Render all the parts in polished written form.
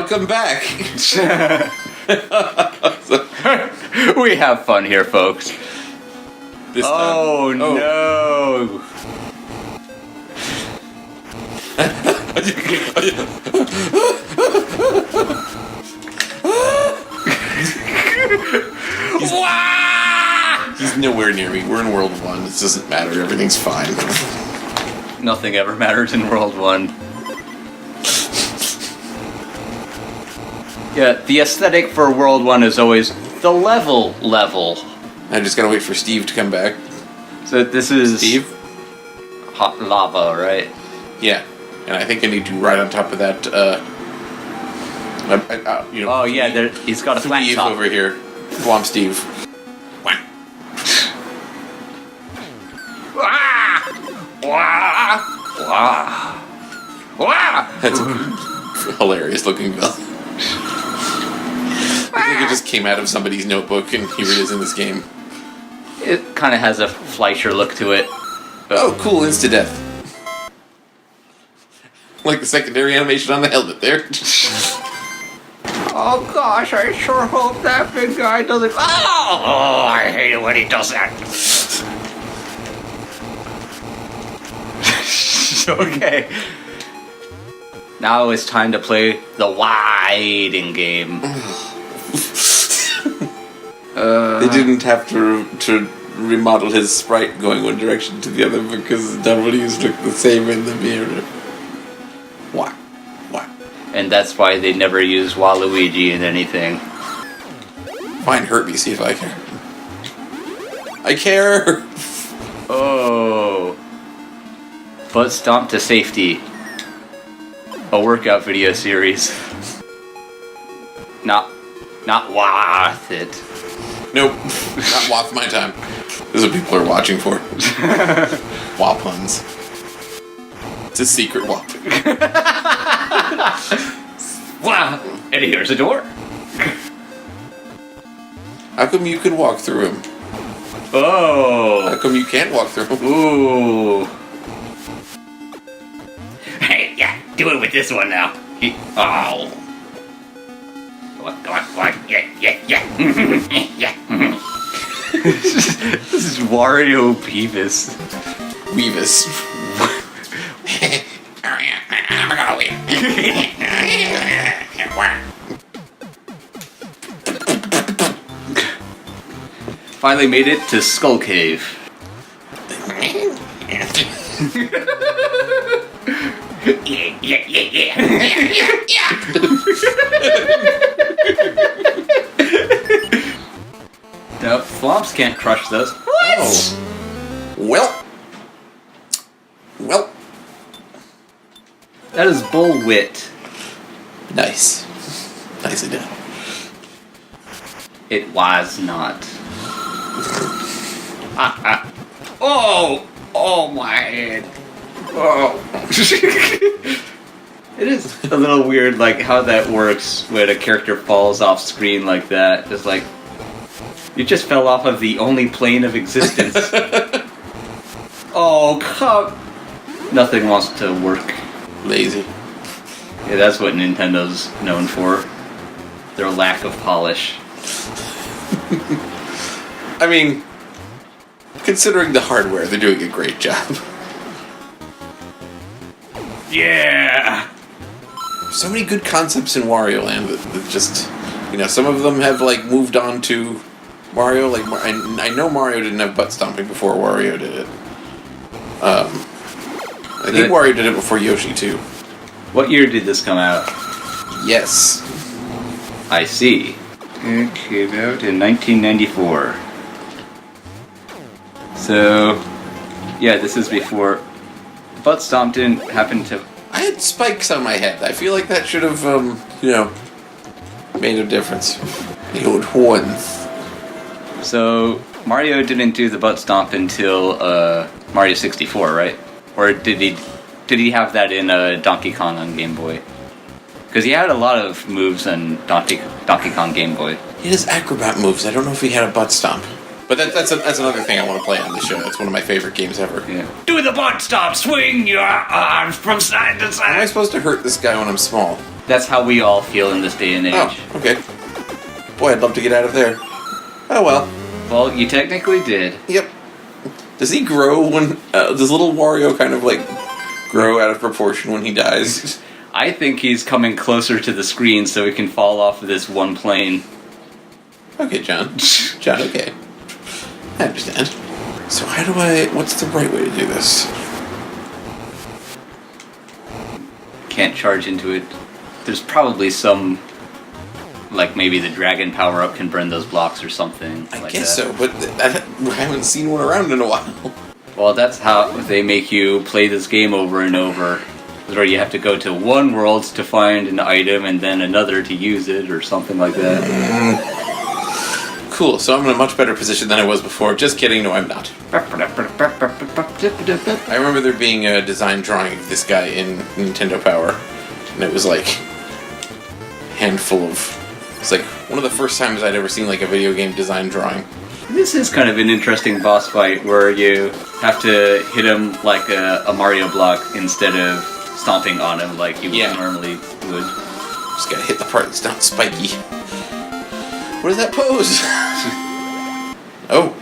Welcome back. We have fun here, folks. This oh no! He's nowhere near me. We're in World 1. This doesn't matter. Everything's fine. Nothing ever matters in World 1. Yeah, the aesthetic for World 1 is always the level. I just gotta wait for Steve to come back. So this is... Steve? Hot lava, right? Yeah. And I think I need to ride on top of that, oh yeah, he's got a flat Steve top. over here. Swamp Steve. That's a hilarious looking bell. I think it just came out of somebody's notebook and here it is in this game. It kind of has a Fleischer look to it. Oh, cool, insta-death. Like the secondary animation on the helmet there. Oh gosh, I sure hope that big guy doesn't... Oh, I hate it when he does that. Okay. Now it's time to play the winding game. They didn't have to remodel his sprite going one direction to the other because W's look the same in the mirror. Why? And that's why they never use Waluigi in anything. Fine, hurt me, see if I care. I care! Oh. Butt Stomp to Safety. A workout video series. Not worth it. Nope, not WAP my time. This is what people are watching for. WAP puns. It's a secret WAP. Wow! And here's a door. How come you can walk through him? Oh! How come you can't walk through him? Ooh! Hey, yeah, do it with this one now. Oh! Come on, yeah. Yeah. This is Wario Weavis. I'm gonna wait. Finally made it to Skull Cave. Yeah. No, Flomps can't crush those. What? Oh. Well. That is bullwit. Nice. Nicely done. It was not. Oh my head. Oh. It is a little weird, like, how that works when a character falls off screen like that. It's like, you just fell off of the only plane of existence. Oh, come. Nothing wants to work. Lazy. Yeah, that's what Nintendo's known for. Their lack of polish. I mean, considering the hardware, they're doing a great job. Yeah! So many good concepts in Wario Land that just, some of them have, like, moved on to Mario. Like, I know Mario didn't have butt stomping before Wario did it. I think Wario did it before Yoshi, too. What year did this come out? Yes. I see. It came out in 1994. So, yeah, this is before... Butt Stomp didn't happen to... I had spikes on my head. I feel like that should have, made a difference. The old horns. So, Mario didn't do the Butt Stomp until Mario 64, right? Or did he have that in Donkey Kong on Game Boy? Because he had a lot of moves on Donkey Kong Game Boy. He has acrobat moves. I don't know if he had a butt stomp. But that's another thing I want to play on the show. That's one of my favorite games ever. Yeah. Do the butt stomp! Swing your arms from side to How am I side! supposed to hurt this guy when I'm small? That's how we all feel in this day and age. Oh, okay. Boy, I'd love to get out of there. Oh well. Well, you technically did. Yep. Does he grow when... does little Wario kind of, like, grow out of proportion when he dies? I think he's coming closer to the screen so he can fall off of this one plane. Okay, John. John, okay. I understand. So how do I... What's the right way to do this? Can't charge into it. There's probably some... Like, maybe the dragon power-up can burn those blocks or something. I like guess that. so, but I haven't seen one around in a while. Well, that's how they make you play this game over and over. Where you have to go to one world to find an item and then another to use it or something like that. Cool, so I'm in a much better position than I was before. Just kidding, no I'm not. I remember there being a design drawing of this guy in Nintendo Power. And it was like... handful of... It's like one of the first times I'd ever seen like a video game design drawing. This is kind of an interesting boss fight where you have to hit him like a Mario block instead of stomping on him like you normally would. Just gotta hit the part that's not spiky. What is that pose? Oh,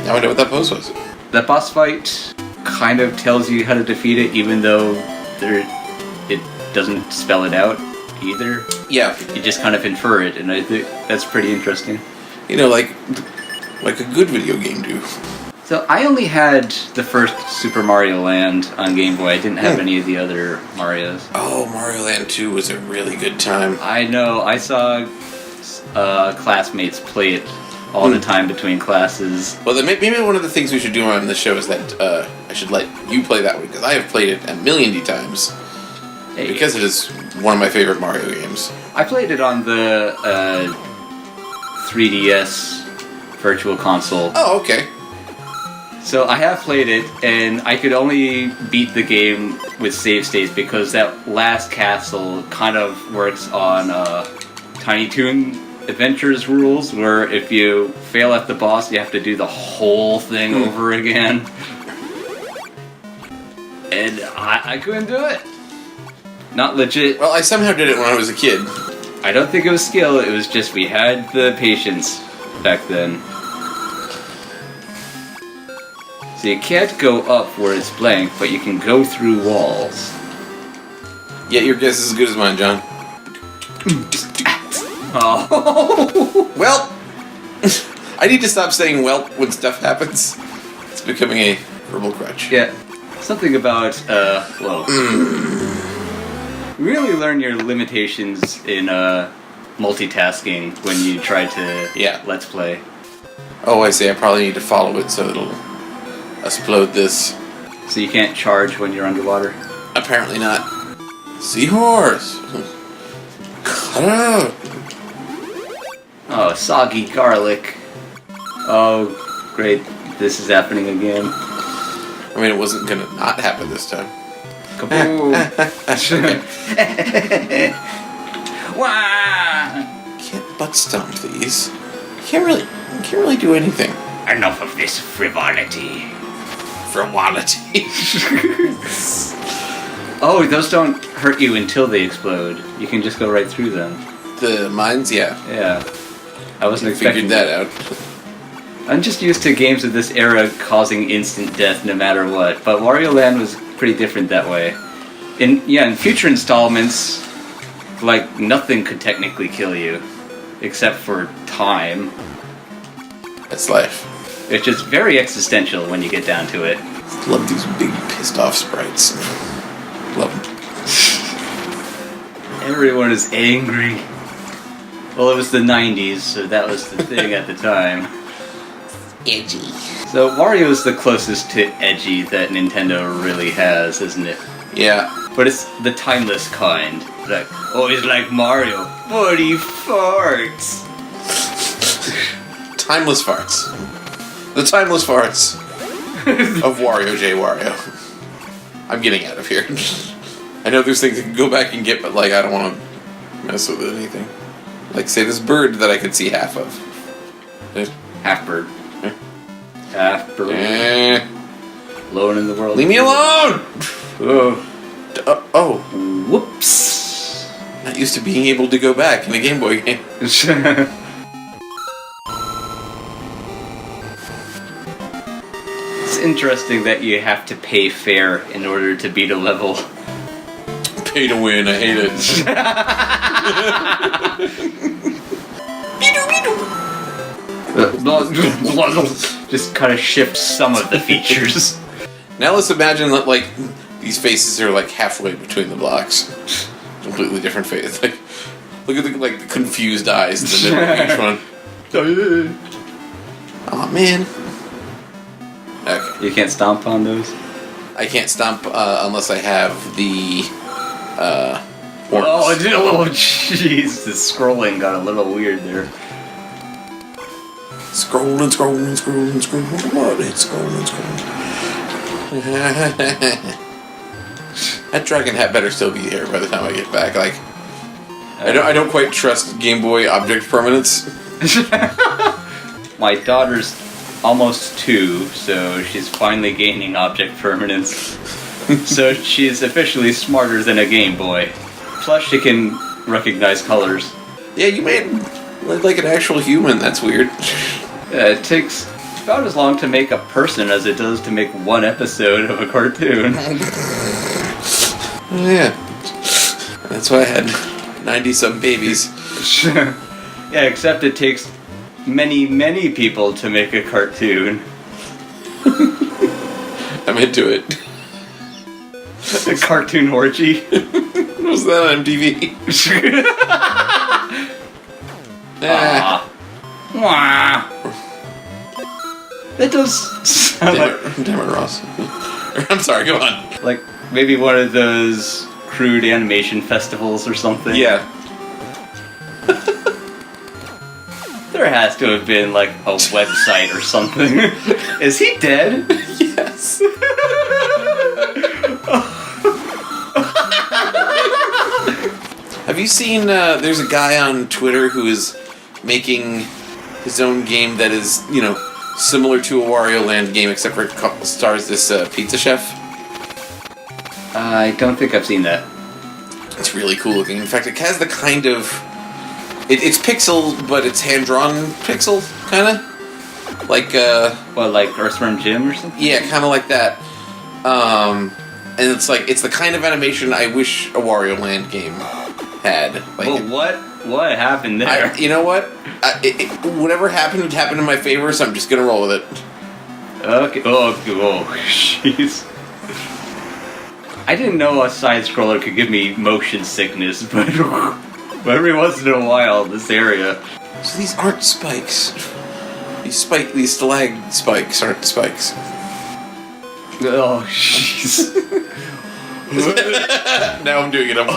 now I know what that pose was. That boss fight kind of tells you how to defeat it, even though it doesn't spell it out either. Yeah. You just kind of infer it, and I think that's pretty interesting. You know, like a good video game do. So I only had the first Super Mario Land on Game Boy. I didn't have any of the other Marios. Oh, Mario Land 2 was a really good time. I know. I saw classmates play it all the time between classes. Well, then maybe one of the things we should do on the show is that I should let you play that one, because I have played it a million times. Hey. Because it is one of my favorite Mario games. I played it on the 3DS Virtual Console. Oh, okay. So I have played it, and I could only beat the game with save states because that last castle kind of works on Tiny Toon Adventures rules, where if you fail at the boss, you have to do the whole thing over again. And I couldn't do it. Not legit. Well, I somehow did it when I was a kid. I don't think it was skill, it was just we had the patience back then. So you can't go up where it's blank, but you can go through walls. Yeah, your guess is as good as mine, John. Oh. Well, I need to stop saying "well" when stuff happens. It's becoming a verbal crutch. Yeah, something about, well... really learn your limitations in multitasking when you try to Let's Play. Oh, I see. I probably need to follow it so it'll explode this. So you can't charge when you're underwater? Apparently not. Seahorse! Cut out! Oh, soggy garlic. Oh, great. This is happening again. I mean, it wasn't gonna not happen this time. Kaboom! Wah! Can't butt stomp these. Can't really do anything. Enough of this frivolity. Frivolity. Oh, those don't hurt you until they explode. You can just go right through them. The mines, yeah. Yeah. I wasn't I expecting figured that out. I'm just used to games of this era causing instant death no matter what, but Wario Land was pretty different that way. In future installments, like, nothing could technically kill you, except for time. That's life. It's just very existential when you get down to it. Love these big pissed off sprites. Love them. Everyone is angry. Well, it was the 90s, so that was the thing at the time. Edgy. So Wario is the closest to edgy that Nintendo really has, isn't it? Yeah. But it's the timeless kind. Like, oh, he's like Mario, but he farts. Timeless farts. The timeless farts of Wario J. Wario. I'm getting out of here. I know there's things I can go back and get, but, like, I don't want to mess with anything. Like, say, this bird that I could see half of. Half bird. Half bird. Alone in the world. Leave me alone! Oh. Oh. Whoops. Not used to being able to go back in a Game Boy game. It's interesting that you have to pay fair in order to beat a level. Pay to win, I hate it. Just kind of shift some of the features. Now let's imagine that, like, these faces are, like, halfway between the blocks. Completely different face. Like, look at the confused eyes in the middle of each one. Aw, man. Okay. You can't stomp on those? I can't stomp unless I have the horns. Oh, jeez. The scrolling got a little weird there. Scrolling. That dragon hat better still be here by the time I get back. Like, I don't quite trust Game Boy object permanence. My daughter's almost 2, so she's finally gaining object permanence. So she's officially smarter than a Game Boy. Plus, she can recognize colors. Yeah, you made look like an actual human. That's weird. Yeah, it takes about as long to make a person as it does to make one episode of a cartoon. Yeah. That's why I had 90-some babies. Yeah, except it takes many people to make a cartoon. I'm into it. A cartoon orgy. Was that on MTV? Wah. That does sound Damn it, Ross. I'm sorry, go on. like maybe one of those crude animation festivals or something. Yeah. There has to have been like a website or something. Is he dead? Yes. Have you seen, there's a guy on Twitter who is making his own game that is, you know, similar to a Wario Land game, except for it stars this pizza chef. I don't think I've seen that. It's really cool looking. In fact, it has the kind of... It's pixel, but it's hand-drawn pixel, kind of. Like, What, like Earthworm Jim or something? yeah, kind of like that. And it's like, it's the kind of animation I wish a Wario Land game had. Like, Well, what happened there? you know what? Whatever happened in my favor, so I'm just gonna roll with it. Okay. Oh, jeez. I didn't know a side scroller could give me motion sickness, but every once in a while, this area. So these aren't spikes. These stalag spikes aren't spikes. Oh, jeez. Now I'm doing it up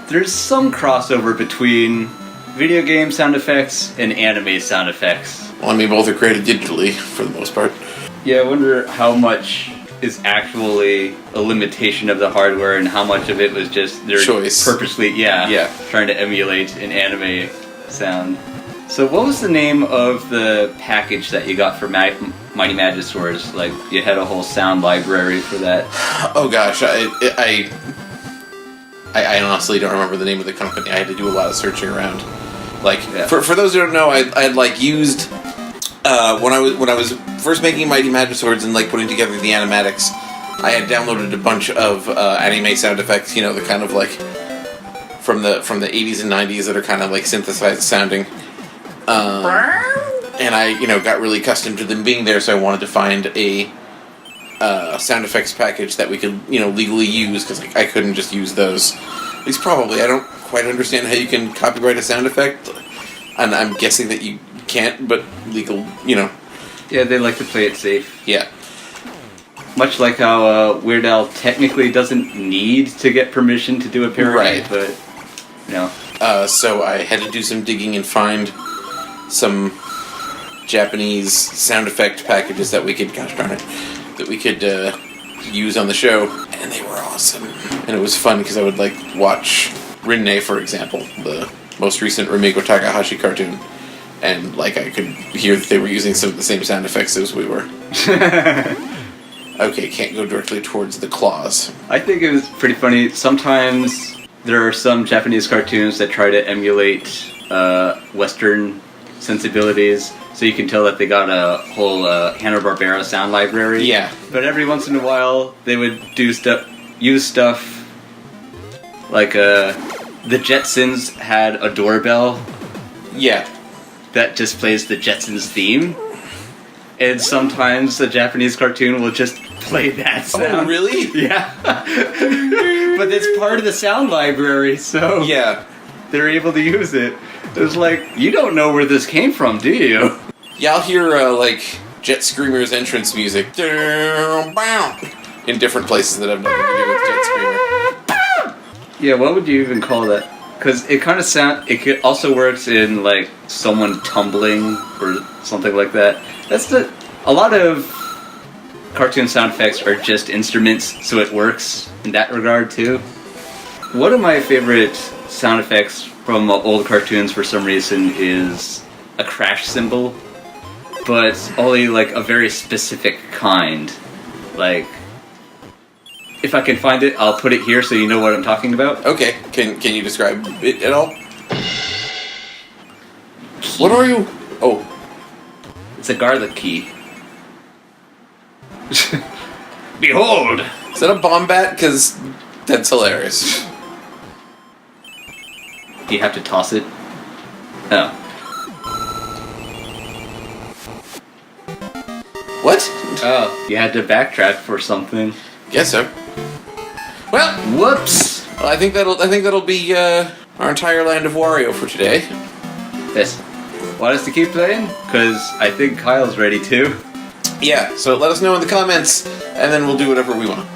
There's some crossover between video game sound effects and anime sound effects. Well, I mean, both are created digitally, for the most part. Yeah, I wonder how much is actually a limitation of the hardware and how much of it was just their choice. Purposely, trying to emulate an anime sound. So what was the name of the package that you got for Mighty Magiswords? Like, you had a whole sound library for that. Oh gosh, I honestly don't remember the name of the company. I had to do a lot of searching around. Like, for those who don't know, I like used when I was first making Mighty Magiswords and like putting together the animatics. I had downloaded a bunch of anime sound effects. You know, the kind of like from the 80s and 90s that are kind of like synthesized sounding. And I, got really accustomed to them being there, so I wanted to find a sound effects package that we could, legally use, because I couldn't just use those. At least probably. I don't quite understand how you can copyright a sound effect, and I'm guessing that you can't, but legal, Yeah, they like to play it safe. Yeah. Much like how Weird Al technically doesn't need to get permission to do a parody, right. But, so I had to do some digging and find some Japanese sound effect packages that we could, use on the show, and they were awesome. And it was fun because I would watch Rinne, for example, the most recent Rumiko Takahashi cartoon, and like I could hear that they were using some of the same sound effects as we were. Okay, can't go directly towards the claws. I think it was pretty funny. Sometimes there are some Japanese cartoons that try to emulate Western sensibilities, so you can tell that they got a whole Hanna-Barbera sound library. Yeah. But every once in a while, they would use stuff like the Jetsons had a doorbell Yeah. that just plays the Jetsons theme. And sometimes the Japanese cartoon will just play that sound. Oh, really? Yeah. But it's part of the sound library, so Yeah. they're able to use it. It was like, you don't know where this came from, do you? Yeah, I'll hear, like, Jet Screamer's entrance music in different places that have nothing to do with Jet Screamer. Yeah, what would you even call that? Because it kind of it also works in, like, someone tumbling or something like that. A lot of cartoon sound effects are just instruments, so it works in that regard, too. One of my favorite sound effects from old cartoons, for some reason, is a crash cymbal, but only, like, a very specific kind. Like, if I can find it, I'll put it here so you know what I'm talking about. Okay, can you describe it at all? What are you? Oh. It's a garlic key. Behold! Is that a bomb bat? Because that's hilarious. Do you have to toss it? Oh. What? Oh, you had to backtrack for something. Guess so. Well, Whoops! well, I think that'll be our entire land of Wario for today. Yes. Want us to keep playing? Because I think Kyle's ready too. Yeah, so let us know in the comments, and then we'll do whatever we want.